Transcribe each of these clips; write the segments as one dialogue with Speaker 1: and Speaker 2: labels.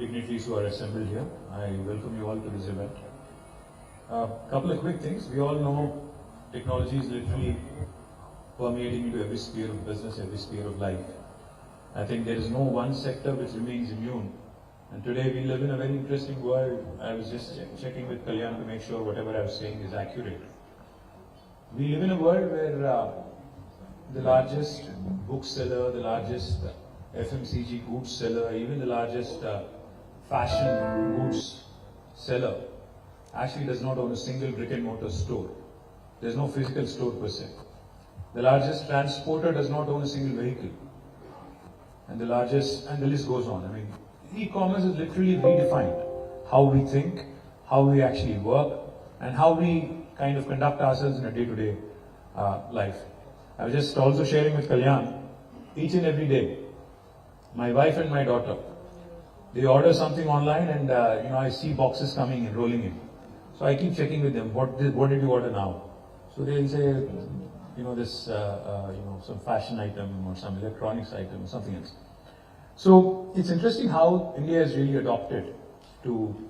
Speaker 1: dignitaries who are assembled here. I welcome you all to this event. Couple of quick things. We all know technology is literally permeating into every sphere of business, every sphere of life. I think there is no one sector which remains immune. And today we live in a very interesting world. I was just checking with Kalyan to make sure whatever I was saying is accurate. We live in a world where the largest bookseller, the largest FMCG goods seller, even the largest fashion goods seller actually does not own a single brick and mortar store. There's no physical store per se. The largest transporter does not own a single vehicle. And the list goes on. I mean, e-commerce has literally redefined how we think, how we actually work, and how we kind of conduct ourselves in a day-to-day life. I was just also sharing with Kalyan, each and every day, my wife and my daughter, they order something online and I see boxes coming and rolling in. So I keep checking with them, what did you order now? So they'll say, some fashion item or some electronics item or something else. So it's interesting how India has really adopted to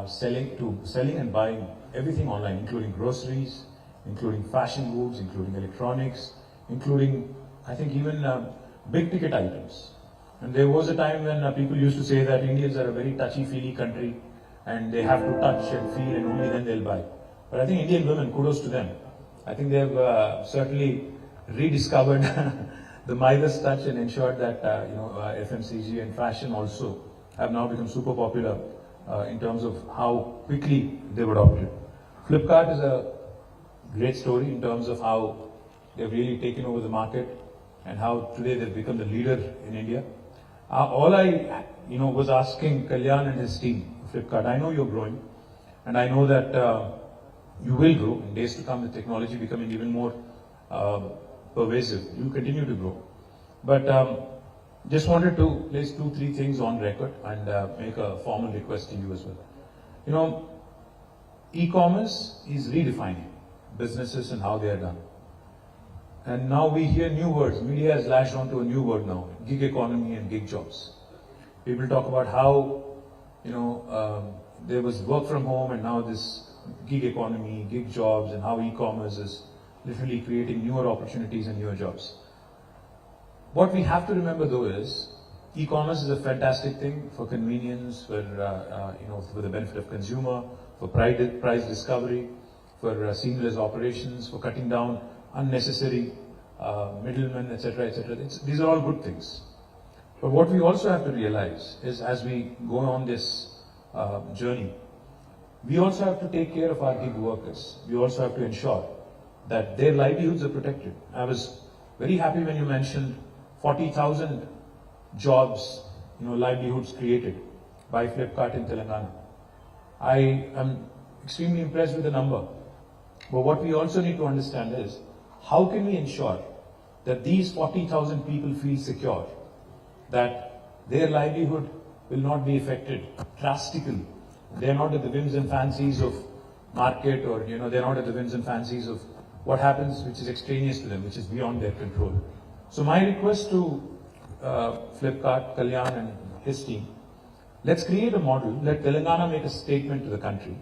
Speaker 1: selling and buying everything online, including groceries, including fashion goods, including electronics, including, I think, even big ticket items. And there was a time when people used to say that Indians are a very touchy-feely country and they have to touch and feel and only then they'll buy. But I think Indian women, kudos to them. I think they've certainly rediscovered the Midas touch and ensured that FMCG and fashion also have now become super popular in terms of how quickly they've adopted. Flipkart is a great story in terms of how they've really taken over the market and how today they've become the leader in India. All I was asking Kalyan and his team, Flipkart, I know you're growing and I know that you will grow in days to come with technology becoming even more pervasive. You'll continue to grow. But just wanted to place 2-3 things on record and make a formal request to you as well. E-commerce is redefining businesses and how they are done. And now we hear new words. Media has latched onto a new word now, gig economy and gig jobs. People talk about how, there was work from home and now this gig economy, gig jobs, and how e-commerce is literally creating newer opportunities and newer jobs. What we have to remember though is, e-commerce is a fantastic thing for convenience, for the benefit of consumer, for price discovery, for seamless operations, for cutting down unnecessary middlemen, etc., etc. These are all good things. But what we also have to realize is, as we go on this journey, we also have to take care of our gig workers. We also have to ensure that their livelihoods are protected. I was very happy when you mentioned 40,000 jobs, livelihoods created by Flipkart in Telangana. I am extremely impressed with the number. But what we also need to understand is, how can we ensure that these 40,000 people feel secure, that their livelihood will not be affected drastically? They are not at the whims and fancies of market, or they are not at the whims and fancies of what happens which is extraneous to them, which is beyond their control. So my request to Flipkart, Kalyan and his team, let's create a model, let Telangana make a statement to the country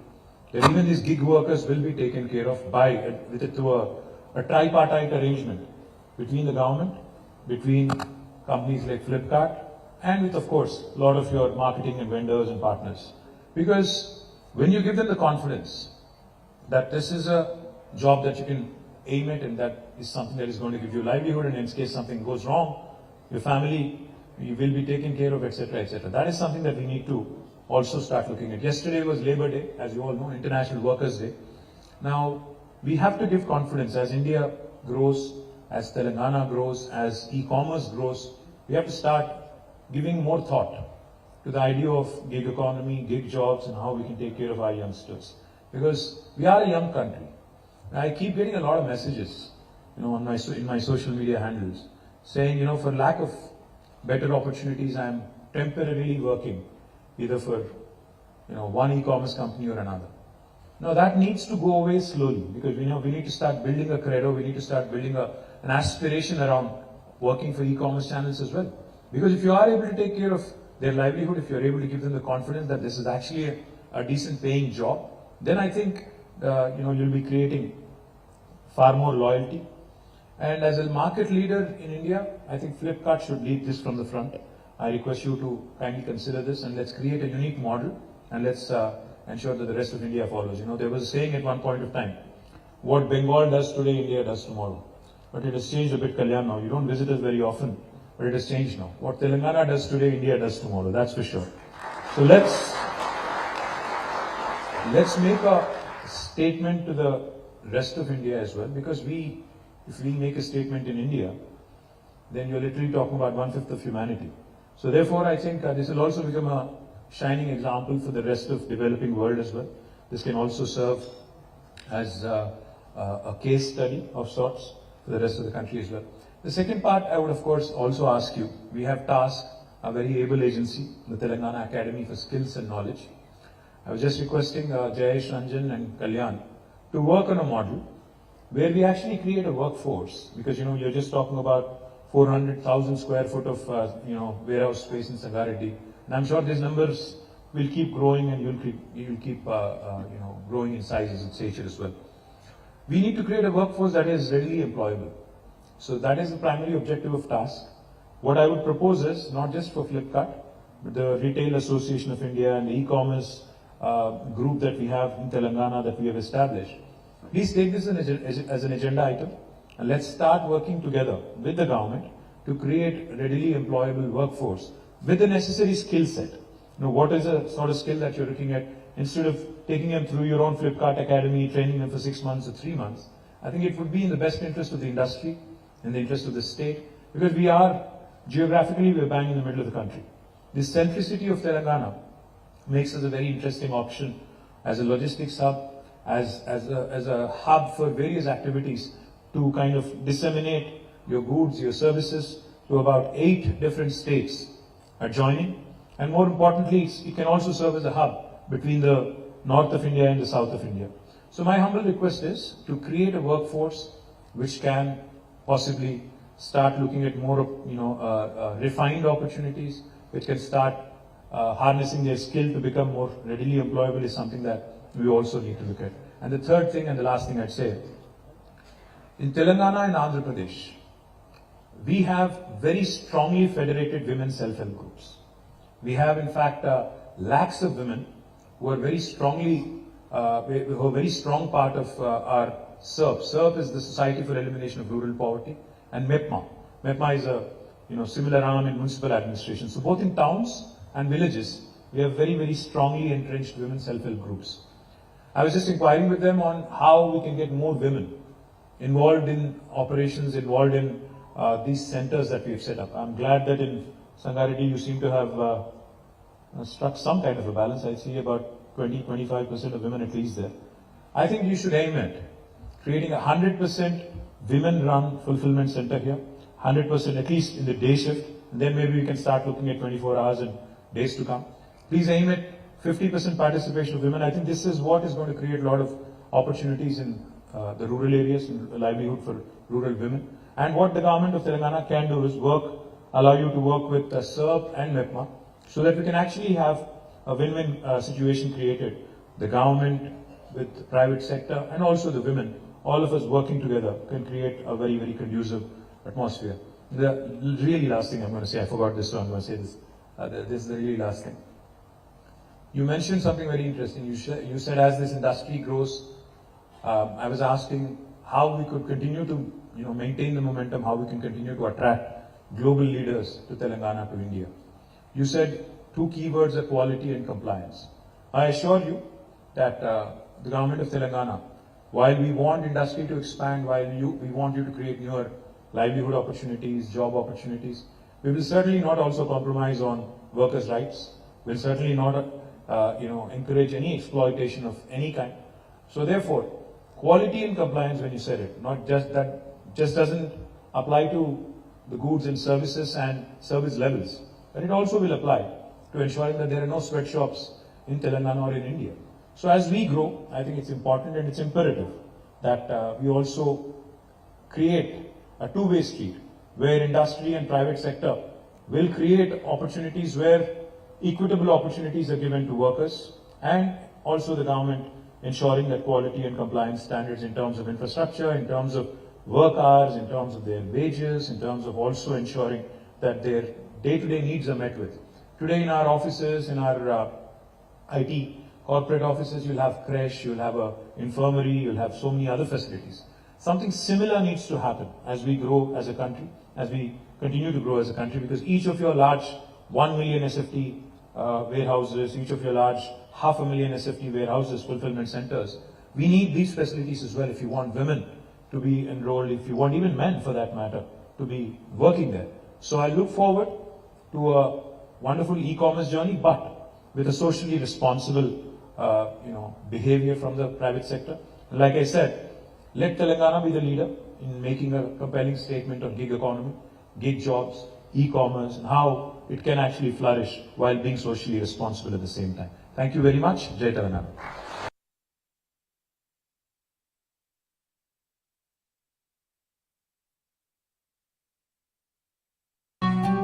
Speaker 1: that even these gig workers will be taken care of through a tripartite arrangement between the government, between companies like Flipkart, and with, of course, a lot of your marketing and vendors and partners. Because when you give them the confidence that this is a job that you can aim at and that is something that is going to give you livelihood, and in case something goes wrong, your family, you will be taken care of, etc., etc. That is something that we need to also start looking at. Yesterday was Labor Day, as you all know, International Workers' Day. Now, we have to give confidence as India grows, as Telangana grows, as e-commerce grows. We have to start giving more thought to the idea of gig economy, gig jobs, and how we can take care of our youngsters. Because we are a young country. I keep getting a lot of messages, in my social media handles, saying, for lack of better opportunities, I am temporarily working either for, one e-commerce company or another. Now that needs to go away slowly, because we need to start building a credo, we need to start building an aspiration around working for e-commerce channels as well. Because if you are able to take care of their livelihood, if you're able to give them the confidence that this is actually a decent paying job, then I think you'll be creating far more loyalty. And as a market leader in India, I think Flipkart should lead this from the front. I request you to kindly consider this, and let's create a unique model, and let's ensure that the rest of India follows. There was a saying at one point of time, what Bengal does today, India does tomorrow. But it has changed a bit, Kalyan, now. You don't visit us very often, but it has changed now. What Telangana does today, India does tomorrow, that's for sure. So let's make a statement to the rest of India as well, because if we make a statement in India, then you're literally talking about 1/5 of humanity. So therefore, I think this will also become a shining example for the rest of developing world as well. This can also serve as a case study of sorts for the rest of the country as well. The second part, I would of course also ask you, we have tasked a very able agency, the Telangana Academy for Skills and Knowledge. I was just requesting Jayesh, Ranjan and Kalyan to work on a model where we actually create a workforce, because you're just talking about 400,000 square foot of warehouse space in Sangareddy, and I'm sure these numbers will keep growing, and you'll keep growing in sizes and stature as well. We need to create a workforce that is readily employable. So that is the primary objective of task. What I would propose is, not just for Flipkart, but the Retail Association of India and the e-commerce group that we have in Telangana that we have established. Please take this as an agenda item, and let's start working together with the government to create a readily employable workforce with the necessary skill set. What is the sort of skill that you're looking at? Instead of taking them through your own Flipkart Academy, training them for 6 months or 3 months, I think it would be in the best interest of the industry, in the interest of the state, because geographically, we're bang in the middle of the country. The centricity of Telangana makes us a very interesting option as a logistics hub, as a hub for various activities to kind of disseminate your goods, your services to about 8 different states adjoining. And more importantly, it can also serve as a hub between the north of India and the south of India. So my humble request is to create a workforce which can possibly start looking at more refined opportunities, which can start harnessing their skill to become more readily employable, is something that we also need to look at. And the third thing and the last thing I'd say, in Telangana and Andhra Pradesh, we have very strongly federated women self-help groups. We have in fact lakhs of women who are very strong part of our SERP. SERP is the Society for Elimination of Rural Poverty, and MEPMA. MEPMA is a similar arm in municipal administration. So both in towns and villages, we have very, very strongly entrenched women self-help groups. I was just inquiring with them on how we can get more women involved in operations, involved in these centers that we have set up. I'm glad that in Sangareddy you seem to have struck some kind of a balance. I see about 20-25% of women at least there. I think you should aim at creating 100% women-run fulfillment center here, 100% at least in the day shift, and then maybe we can start looking at 24 hours and days to come. Please aim at 50% participation of women. I think this is what is going to create a lot of opportunities in the rural areas, in livelihood for rural women. And what the government of Telangana can do is allow you to work with SERP and MEPMA, so that we can actually have a win-win situation created. The government with the private sector and also the women, all of us working together can create a very, very conducive atmosphere. The really last thing I'm going to say, I forgot this, so I'm going to say this. This is the really last thing. You mentioned something very interesting. You said as this industry grows, I was asking how we could continue to maintain the momentum, how we can continue to attract global leaders to Telangana, to India. You said 2 keywords are quality and compliance. I assure you that the government of Telangana, while we want industry to expand, while we want you to create newer livelihood opportunities, job opportunities, we will certainly not also compromise on workers' rights. We'll certainly not encourage any exploitation of any kind. So therefore, quality and compliance, when you said it, not just that, just doesn't apply to the goods and services and service levels, but it also will apply to ensuring that there are no sweatshops in Telangana or in India. So as we grow, I think it's important and it's imperative that we also create a two-way street where industry and private sector will create opportunities where equitable opportunities are given to workers, and also the government ensuring that quality and compliance standards in terms of infrastructure, in terms of work hours, in terms of their wages, in terms of also ensuring that their day-to-day needs are met with. Today in our offices, in our IT corporate offices, you'll have creche, you'll have a infirmary, you'll have so many other facilities. Something similar needs to happen as we grow as a country, as we continue to grow as a country, because each of your large 1 million SFT warehouses, each of your large 500,000 SFT warehouses, fulfillment centers, we need these facilities as well if you want women to be enrolled, if you want even men for that matter to be working there. So I look forward to a wonderful e-commerce journey, but with a socially responsible behavior from the private sector. And like I said, let Telangana be the leader in making a compelling statement on gig economy, gig jobs, e-commerce, and how it can actually flourish while being socially responsible at the same time. Thank you very much. Jai Telangana.